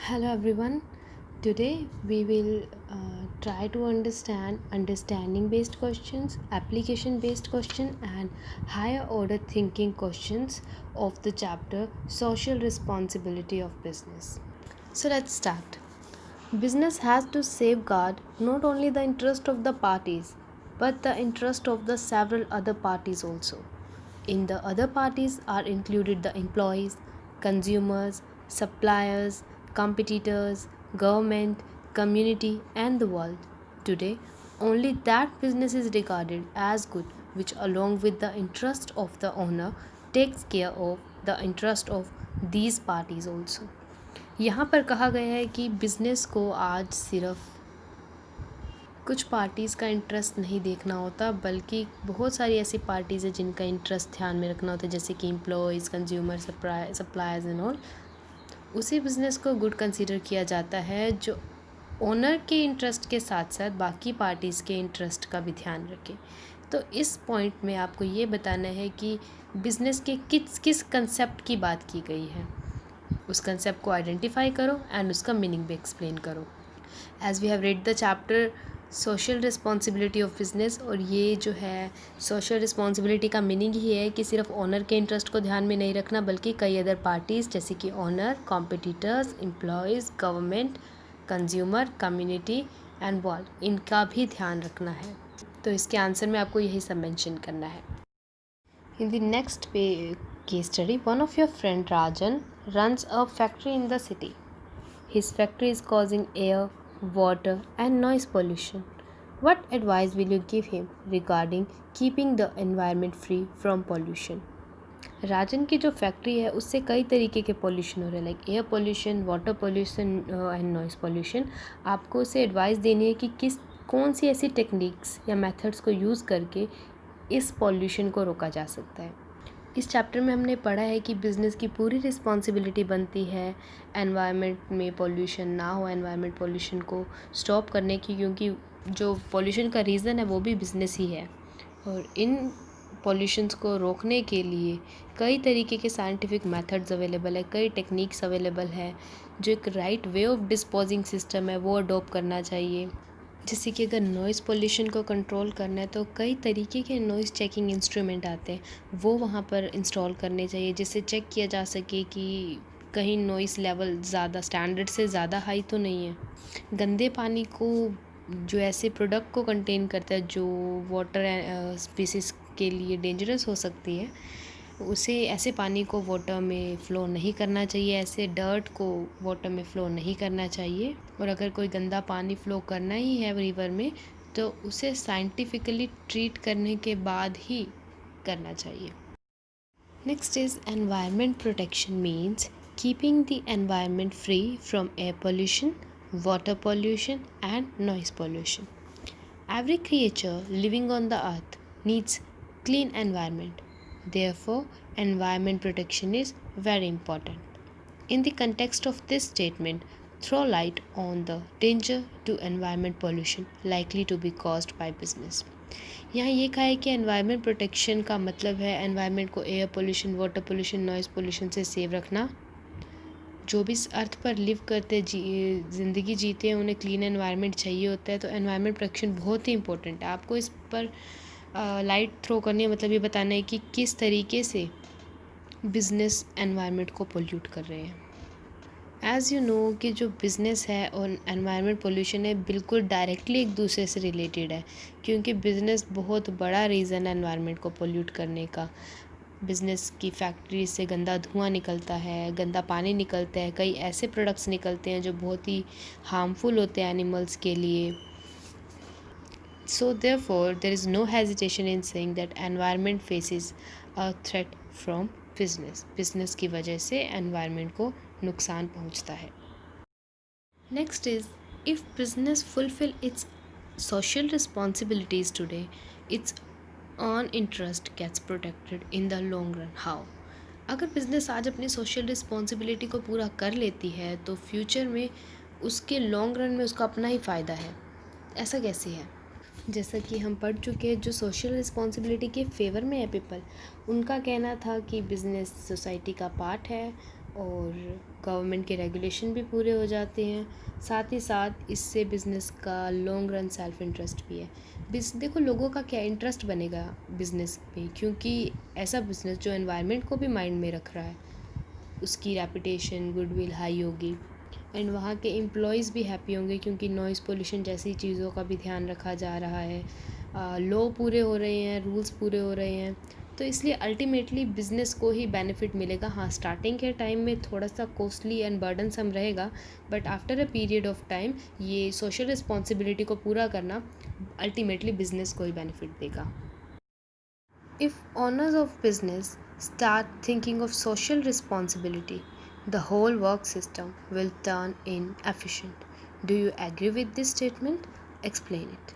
Hello everyone. Today we will try to understand understanding based questions, application based question and higher order thinking questions of the chapter social responsibility of business. So let's start. Business has to safeguard not only the interest of the parties but the interest of the several other parties also. In the other parties are included the employees, consumers, suppliers, competitors, government, community, and the world. Today, only that business is regarded as good which, along with the interest of the owner, takes care of the interest of these parties also. यहाँ पर कहा गया है कि business को आज सिर्फ कुछ पार्टीज़ का इंटरेस्ट नहीं देखना होता बल्कि बहुत सारी ऐसी पार्टीज़ हैं जिनका इंटरेस्ट ध्यान में रखना होता है, जैसे कि employees, consumer, suppliers and all. उसी बिज़नेस को गुड कंसीडर किया जाता है जो ओनर के इंटरेस्ट के साथ साथ बाकी पार्टीज़ के इंटरेस्ट का भी ध्यान रखे। तो इस पॉइंट में आपको ये बताना है कि बिज़नेस के किस किस कंसेप्ट की बात की गई है। उस कंसेप्ट को आइडेंटिफाई करो एंड उसका मीनिंग भी एक्सप्लेन करो। As we have read the chapter social responsibility of business, और ये जो है सोशल रिस्पॉन्सिबिलिटी का मीनिंग ही है कि सिर्फ ओनर के इंटरेस्ट को ध्यान में नहीं रखना बल्कि कई अदर पार्टीज़ जैसे कि owner, competitors, employees, government, consumer, community and world, इनका भी ध्यान रखना है। तो इसके आंसर में आपको यही सब मेंशन करना है। In the next case study, one of your friend Rajan runs a factory in the city. His factory is causing air, water and noise pollution. What advice will you give him regarding keeping the environment free from pollution? राजन की जो factory है उससे कई तरीके के pollution हो रहे हैं, like air pollution, water pollution and noise pollution. आपको उसे एडवाइस देनी है कि कौन सी ऐसी टेक्निक्स या मेथड्स को यूज़ करके इस पॉल्यूशन को रोका जा सकता है। इस चैप्टर में हमने पढ़ा है कि बिज़नेस की पूरी रिस्पॉन्सिबिलिटी बनती है एनवायरनमेंट में पोल्यूशन ना हो, एनवायरनमेंट पोल्यूशन को स्टॉप करने की, क्योंकि जो पोल्यूशन का रीज़न है वो भी बिज़नेस ही है। और इन पॉल्यूशंस को रोकने के लिए कई तरीके के साइंटिफिक मेथड्स अवेलेबल है, कई टेक्निक्स अवेलेबल है। जो एक right way of disposing system है वो अडॉप्ट करना चाहिए। जैसे कि अगर नॉइज़ पोल्यूशन को कंट्रोल करना है तो कई तरीके के नॉइज़ चेकिंग इंस्ट्रूमेंट आते हैं, वो वहाँ पर इंस्टॉल करने चाहिए जिससे चेक किया जा सके कि कहीं नॉइज़ लेवल ज़्यादा स्टैंडर्ड से ज़्यादा हाई तो नहीं है। गंदे पानी को, जो ऐसे प्रोडक्ट को कंटेन करता है जो वाटर स्पीसीज़ के लिए डेंजरस हो सकती है, उसे ऐसे पानी को वाटर में फ़्लो नहीं करना चाहिए, ऐसे डर्ट को वाटर में फ़्लो नहीं करना चाहिए। और अगर कोई गंदा पानी फ़्लो करना ही है रिवर में तो उसे साइंटिफिकली ट्रीट करने के बाद ही करना चाहिए। Next is environment protection means keeping the environment free from air pollution, water pollution and noise pollution. Every creature living on the earth needs clean environment. Therefore, environment protection is very important. In the context of this statement, throw light on the danger to environment pollution likely to be caused by business. यहाँ ये कहा है कि environment protection का मतलब है environment को air pollution, water pollution, noise pollution से सेव रखना। जो भी इस अर्थ पर लिव करते ज़िंदगी जीते हैं उन्हें क्लीन एनवायरनमेंट चाहिए होता है। तो एनवायरनमेंट प्रोटेक्शन बहुत ही इंपॉर्टेंट है। आपको इस पर लाइट थ्रो करनी है, मतलब ये बताना है कि किस तरीके से बिज़नेस एनवायरनमेंट को पोल्यूट कर रहे हैं। एज़ यू नो कि जो बिज़नेस है और एनवायरनमेंट पोल्यूशन है बिल्कुल डायरेक्टली एक दूसरे से रिलेटेड है, क्योंकि बिज़नेस बहुत बड़ा रीज़न है एनवायरनमेंट को पोल्यूट करने का। बिज़नेस की फैक्ट्री से गंदा धुआं निकलता है, गंदा पानी निकलता है, कई ऐसे प्रोडक्ट्स निकलते हैं जो बहुत ही हार्मफुल होते हैं एनिमल्स के लिए। So therefore there is no hesitation in saying that environment faces a threat from business. Business की वजह से एनवायरनमेंट को नुकसान पहुंचता है। Next is if business fulfil its social responsibilities today, its own interest gets protected in the long run. How? अगर business आज अपनी सोशल रिस्पॉन्सिबिलिटी को पूरा कर लेती है तो फ्यूचर में उसके लॉन्ग रन में उसका अपना ही फ़ायदा है। ऐसा कैसे है? जैसा कि हम पढ़ चुके हैं, जो सोशल रिस्पॉन्सिबिलिटी के फेवर में है पीपल, उनका कहना था कि बिज़नेस सोसाइटी का पार्ट है और गवर्नमेंट के रेगुलेशन भी पूरे हो जाते हैं। साथ ही साथ इससे बिज़नेस का लॉन्ग रन सेल्फ इंटरेस्ट भी है। देखो लोगों का क्या इंटरेस्ट बनेगा बिज़नेस पे, क्योंकि ऐसा बिज़नेस जो एनवायरनमेंट को भी माइंड में रख रहा है, उसकी रेपुटेशन गुडविल हाई होगी एंड वहाँ के एम्प्लॉयज़ भी हैप्पी होंगे, क्योंकि नॉइज़ पोल्यूशन जैसी चीज़ों का भी ध्यान रखा जा रहा है, लॉ पूरे हो रहे हैं, रूल्स पूरे हो रहे हैं। तो इसलिए अल्टीमेटली बिज़नेस को ही बेनिफिट मिलेगा। हाँ, स्टार्टिंग के टाइम में थोड़ा सा कॉस्टली एंड बर्डनसम रहेगा, but after a period of time ये सोशल रिस्पॉन्सिबिलिटी को पूरा करना अल्टीमेटली बिज़नेस को ही बेनिफिट देगा। If owners of business start thinking of social responsibility, the whole work system will turn inefficient. Do you agree with this statement? Explain it.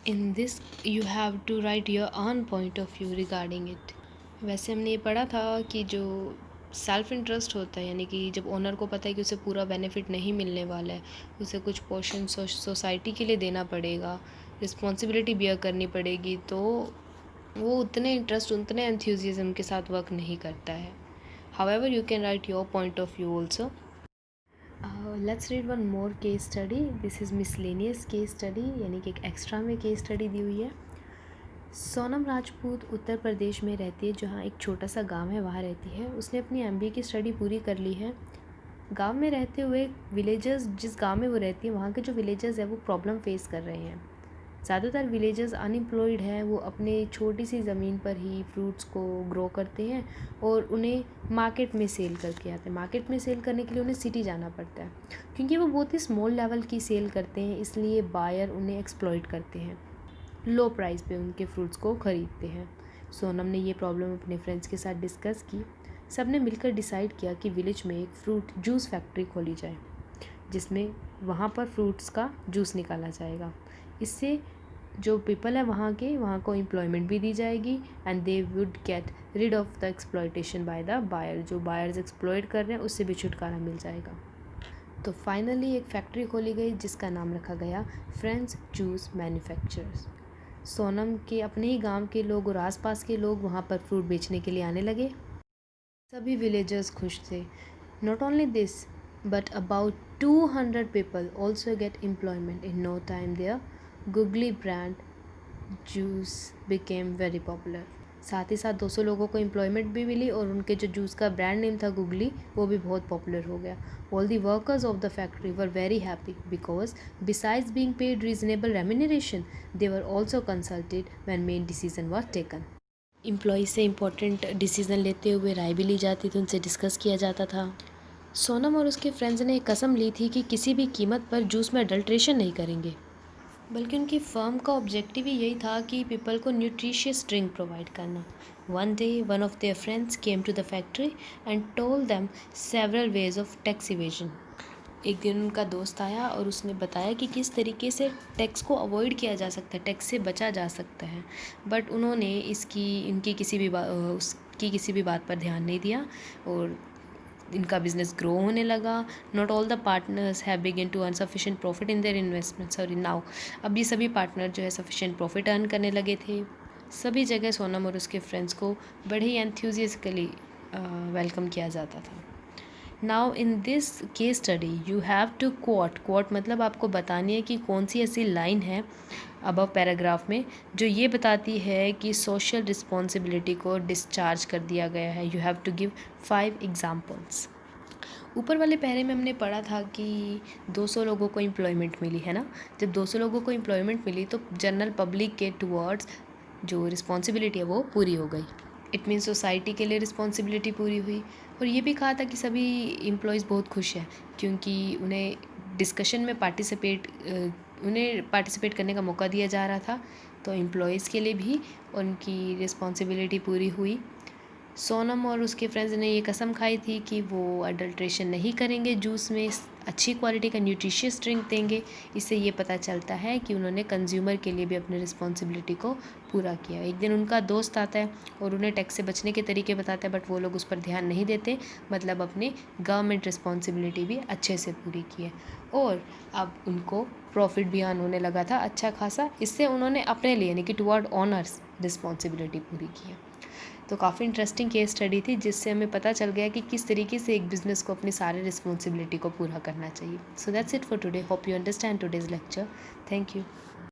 In this, you have to write your own point of view regarding it. वैसे हमने ये पढ़ा था कि जो self interest होता है, यानी कि जब ओनर को पता है कि उसे पूरा बेनिफिट नहीं मिलने वाला है, उसे कुछ पोर्शन सोसाइटी के लिए देना पड़ेगा, रिस्पॉन्सिबिलिटी बियर करनी पड़ेगी, तो वो उतने इंटरेस्ट उतने एंथ्यूजिज्म के साथ वर्क नहीं करता है। However you can write your point of view also. Let's read one more case study. This is miscellaneous case study, यानी कि एक एक्स्ट्रा में केस स्टडी दी हुई है। सोनम राजपूत उत्तर प्रदेश में रहती है, जहाँ एक छोटा सा गांव है, वहाँ रहती है। उसने अपनी एमबीए की स्टडी पूरी कर ली है। गांव में रहते हुए विलेजर्स, जिस गांव में वो रहती है वहाँ के जो विलेजर्स हैं वो प्रॉब्लम फेस कर रहे हैं। ज़्यादातर विलेजर्स अनएम्प्लॉयड हैं, वो अपने छोटी सी ज़मीन पर ही फ्रूट्स को ग्रो करते हैं और उन्हें मार्केट में सेल करके आते हैं। मार्केट में सेल करने के लिए उन्हें सिटी जाना पड़ता है, क्योंकि वो बहुत ही स्मॉल लेवल की सेल करते हैं, इसलिए बायर उन्हें एक्सप्लॉइट करते हैं, लो प्राइस पे उनके फ्रूट्स को ख़रीदते हैं। सोनम ने ये प्रॉब्लम अपने फ्रेंड्स के साथ डिस्कस की। सब ने मिलकर डिसाइड किया कि विलेज में एक फ्रूट जूस फैक्ट्री खोली जाए, जिसमें वहाँ पर फ्रूट्स का जूस निकाला जाएगा। इससे जो पीपल है वहाँ को एम्प्लॉयमेंट भी दी जाएगी and they would get rid of the exploitation by the buyer. जो बायर्स एक्सप्लॉयट कर रहे हैं उससे भी छुटकारा मिल जाएगा। तो फाइनली एक फैक्ट्री खोली गई जिसका नाम रखा गया फ्रेंड्स जूस मैन्युफैक्चरर्स। सोनम के अपने ही गांव के लोग और आसपास के लोग वहाँ पर फ्रूट बेचने के लिए आने लगे। सभी विलेजर्स खुश थे। Not only this, but about 200 people also get employment. In no time their Googly brand juice became very popular. साथ ही साथ 200 लोगों को एम्प्लॉयमेंट भी मिली और उनके जो जूस का ब्रांड नेम था गुगली, वो भी बहुत पॉपुलर हो गया। All the workers of the factory were very happy because besides being paid reasonable remuneration they were also consulted when main decisions were taken. Employ से इंपॉर्टेंट डिसीजन लेते हुए राय भी ली जाती थी, उनसे डिस्कस किया जाता था। सोनम और उसके फ्रेंड्स ने एक कसम ली थी कि किसी भी कीमत पर जूस में अडल्ट्रेशन नहीं करेंगे, बल्कि उनकी फर्म का ऑब्जेक्टिव ही यही था कि पीपल को न्यूट्रिशियस ड्रिंक प्रोवाइड करना। One day one of their friends came to the factory and told them several ways of tax evasion. एक दिन उनका दोस्त आया और उसने बताया कि किस तरीके से टैक्स को अवॉइड किया जा सकता है, टैक्स से बचा जा सकता है, बट उन्होंने इनकी किसी भी बात पर ध्यान नहीं दिया और इनका बिजनेस ग्रो होने लगा। Not all the partners have begun to earn sufficient profit in their investments. और नाउ अब ये सभी पार्टनर जो है सफिशिएंट प्रॉफिट अर्न करने लगे थे। सभी जगह सोनम और उसके फ्रेंड्स को बड़े ही एंथ्यूजियास्टिकली वेलकम किया जाता था। Now in this case study you have to quote मतलब आपको बतानी है कि कौन सी ऐसी लाइन है अबव पैराग्राफ में जो ये बताती है कि सोशल रिस्पॉन्सिबिलिटी को डिस्चार्ज कर दिया गया है। You have to give 5 examples. ऊपर वाले पैरे में हमने पढ़ा था कि 200 लोगों को एम्प्लॉयमेंट मिली है ना। जब 200 लोगों को एम्प्लॉयमेंट मिली तो जनरल पब्लिक के टुवर्ड्स जो रिस्पॉन्सिबिलिटी है वो पूरी हो गई। इट मीन्स सोसाइटी के लिए रिस्पॉन्सिबिलिटी पूरी हुई। और ये भी कहा था कि सभी एम्प्लॉयज़ बहुत खुश हैं क्योंकि उन्हें डिस्कशन में पार्टिसिपेट करने का मौका दिया जा रहा था। तो एम्प्लॉयज़ के लिए भी उनकी रिस्पॉन्सिबिलिटी पूरी हुई। सोनम और उसके फ्रेंड्स ने ये कसम खाई थी कि वो अडल्ट्रेशन नहीं करेंगे जूस में अच्छी क्वालिटी का न्यूट्रिशियस ड्रिंक देंगे। इससे ये पता चलता है कि उन्होंने कंज्यूमर के लिए भी अपनी रिस्पॉन्सिबिलिटी को पूरा किया। एक दिन उनका दोस्त आता है और उन्हें टैक्स से बचने के तरीके बताता है, बट वो लोग उस पर ध्यान नहीं देते, मतलब अपनी गवर्नमेंट रिस्पॉन्सिबिलिटी भी अच्छे से पूरी की है। और अब उनको प्रॉफिट भी अर्न होने लगा था अच्छा खासा। इससे उन्होंने अपने लिए यानी कि टुवर्ड ऑनर्स रिस्पॉन्सिबिलिटी पूरी की है। तो काफ़ी इंटरेस्टिंग केस स्टडी थी, जिससे हमें पता चल गया कि किस तरीके से एक बिज़नेस को अपनी सारी रिस्पॉन्सिबिलिटी को पूरा करना चाहिए। So that's it for today. Hope you understand today's lecture. Thank you.